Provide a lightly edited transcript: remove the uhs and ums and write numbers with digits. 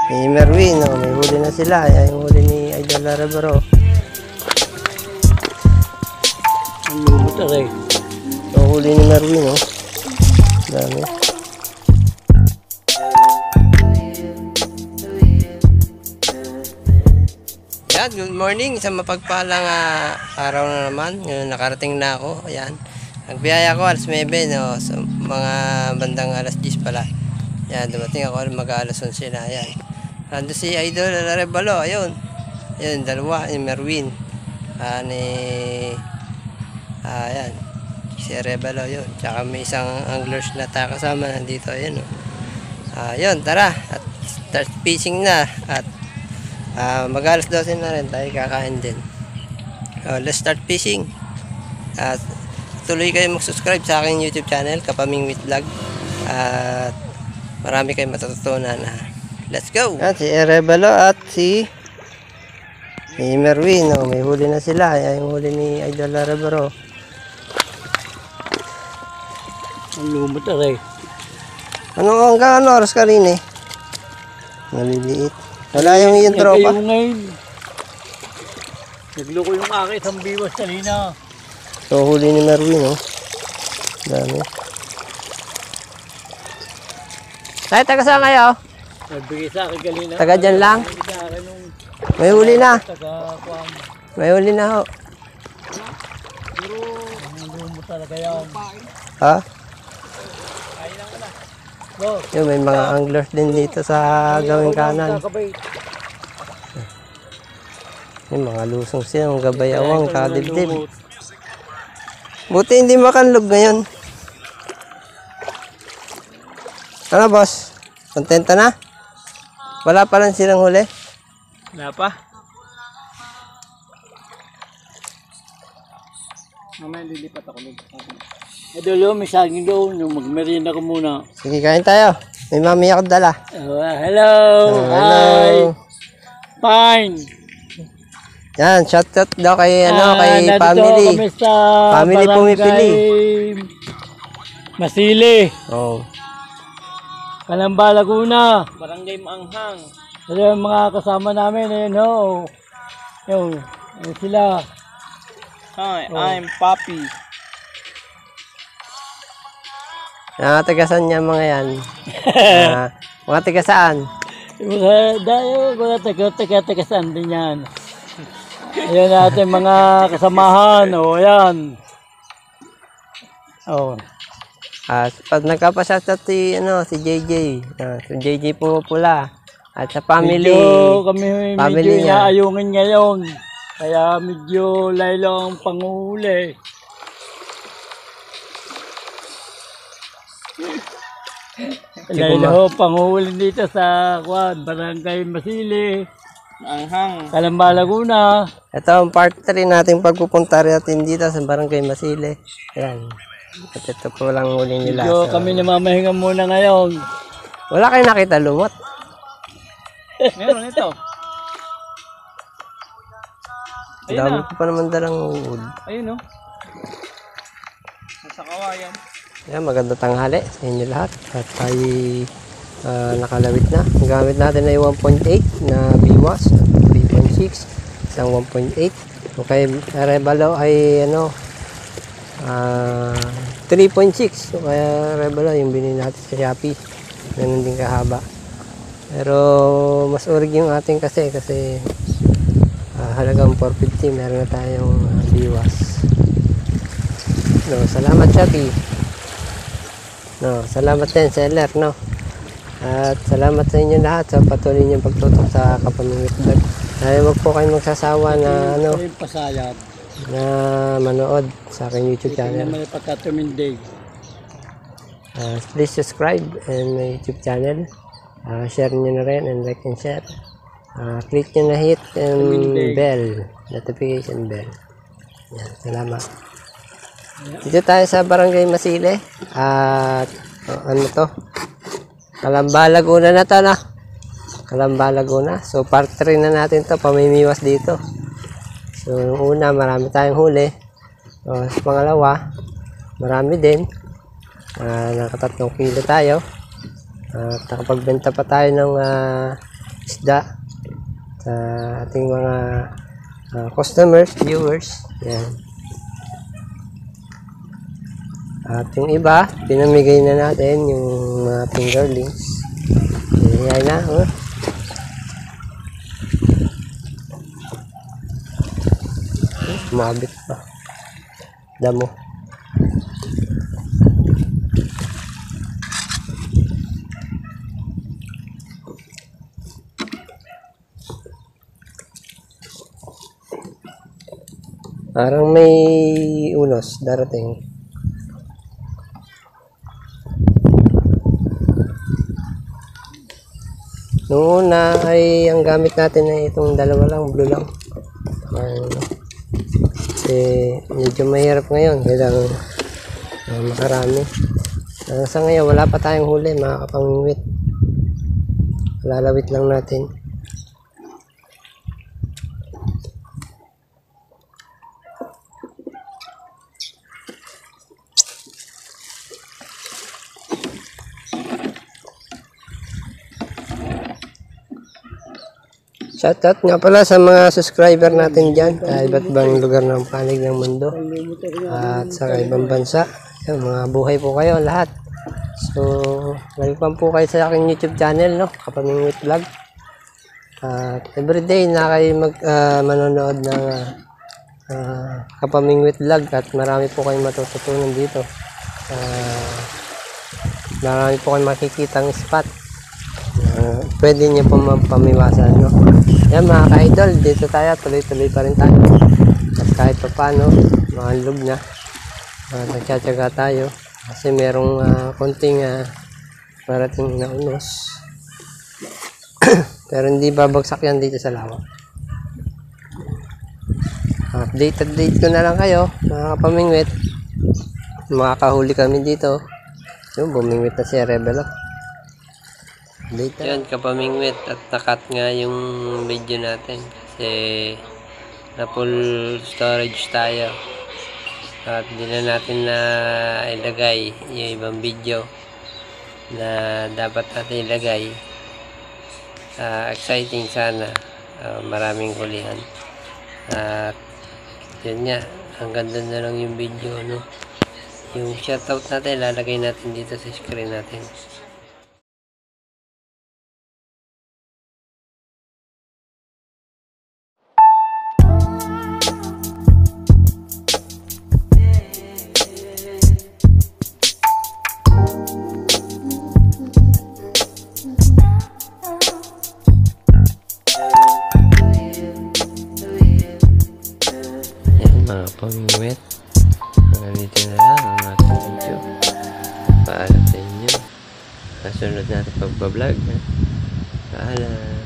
Ni Merwin, oh, may huli na sila. Ayan yung huli ni Idol Larebaro. Ang lumot aray. Yung huli ni Merwin, oh. Dami. Yan, good morning. Sa mapagpalang araw na naman. Ngayon, nakarating na ako. Ayan. Nagbiyaya ko alas 9, no? So, mga bandang alas 10 pala. Yan, dumating ako mag-alas 11 na. Ayan. Ando si Idol Larebaro. Ayun. Ayun, dalawa. Ni Merwin. Ayan. Si Rebelo yun. Tsaka may isang anglers na tayo kasama nandito. Ayun, oh. Ayun, tara. At start fishing na. At mag-alas 12 na rin tayo kakain din. Let's start fishing. At tuloy kayo mag-subscribe sa aking YouTube channel, Kapamingwit Vlog. At marami kayong matututunan. Let's go! Yan, si Rebelo at si Merwin. Oh, may huli na sila. Ayan yung huli ni Idol Larebaro. Ang lumot aray. Hanggang ano oras ka rin eh? Maliliit. Wala yung iyong tropa. Ngayon ngayon. Nagloko yung akit ang biwas kanina. So huli ni Merwin, oh. Dami. Tayo, taga saan kayo? Nagbigay sa akin kanina. Taga dyan lang? May huli na. May huli na ho. Pero ang lumot talaga yan. Ha? No. Yung may mga anglers din dito sa gawing kanan. Yung mga lusong siya, mga gabayawang, kadibdib. Buti hindi makanlog ngayon. Ano boss? Kontento na? Wala pa lang silang huli? Wala pa? Mamaya lilipat ako ulit. Idolo, may saging doon. Magmerienda ko muna. Sige, kain tayo. May mami ako dala. Hello! Hello! Hi! Fine! Yan, shout out daw kay, kay family. Kami sa Family pumipili. Masili. Oh. Kalamba, Laguna. Barangay Maanghang. Ito yung mga kasama namin. Ayun ho. Ayun sila. Hi, I'm Papi. Mga taga-saan niya mga yan? Mga taga-saan? Mga taga-saan din yan. Ayan natin mga kasamahan. O, ayan. O. Pag nagkapasyatot si JJ. Si JJ Pumupula. At sa family. Kami family medyo inaayungin ngayon. Kaya medyo laylo ang panghuli. Laylo panghuli dito sa Barangay Masili. Anghang. Kalamba, Laguna. Ito ang part 3 nating pagpupunta natin dito sa Barangay Masili. Ayan. At ito po lang huli nila. Medyo kami namamahinga muna ngayon. Wala kayo nakita lumot? Meron ito. Dami ko pa naman dalang wood. Ayun o. Nasa kawayan. Ayan, maganda tanghali sa inyo lahat. At tayo nakalawit na. Ang gamit natin ay 1.8 na biwas. 3.6. Isang 1.8. Okay, Rebelo ay 3.6. So, kaya Rebelo yung binili natin sa Shopee. Ganun din kahaba. Pero mas urig yung ating kasi halagang 450. Meron na tayong biwas. No, salamat Shopee. No, salamat din seller, no. At salamat sa inyo lahat sa patuloy niyong pagtutok sa Kapamingwit Vlog. Dahil wag po kayong magsasawa na na manood sa aking YouTube channel. Please subscribe in my YouTube channel. Share niyo na rin and like and share. Click nyo na hit and bell, notification bell. Yan, salamat. Dito tayo sa Barangay Masili. At ano to? Kalamba, Laguna na to na. Kalamba, Laguna. So part 3 na natin to. Pamimiwas dito. So yung una, marami tayong huli. So sa pangalawa, marami din. Naka 3 kilo tayo. At nakapagbenta pa tayo ng isda sa ating mga customers, viewers. Yan. At yung iba, pinamigay na natin yung mga fingerlings. Yan na, oh. Mabit pa. Damo. Parang may unos darating. Noong una ay ang gamit natin ay itong dalawa lang, blue lang. Kasi medyo mahirap ngayon, kailangan makarami. Sa ngayon wala pa tayong huli, mga kapamingwit. Lalawit lang natin. Shoutout nga pala sa mga subscriber natin dyan sa iba't ibang lugar ng panig ng mundo at sa ibang bansa. Yan, mga buhay po kayo lahat. So, welcome po kayo sa aking YouTube channel, no? Kapamingwit Vlog. At everyday na kayo manonood ng Kapamingwit Vlog at marami po kayong matututunan dito. Marami po kayong makikitang spot. Pwede nyo po mapamiwasan, no? Yan mga ka-idol, dito tayo, tuloy-tuloy pa rin tayo. At kahit pa paano, mahalog na. Nagtsatsaga tayo. Kasi merong konting parating na unos. Pero hindi babagsak yan dito sa lawak. Update ko na lang kayo, mga kapamingwit. Makakahuli kami dito. Yung bumingwit na si Rebel. Yan kapamingwit, at nakat nga yung video natin kasi na full storage tayo at hindi na natin na ilagay yung ibang video na dapat natin ilagay. Exciting sana, maraming hulihan at yun nga, hanggang doon na lang yung video, no? Yung shoutout natin lalagay natin dito sa screen natin. Mga pamingwit, dito na lang ang ating video. Paalam sa inyo. Kasunod natin pagbablog. Paalam.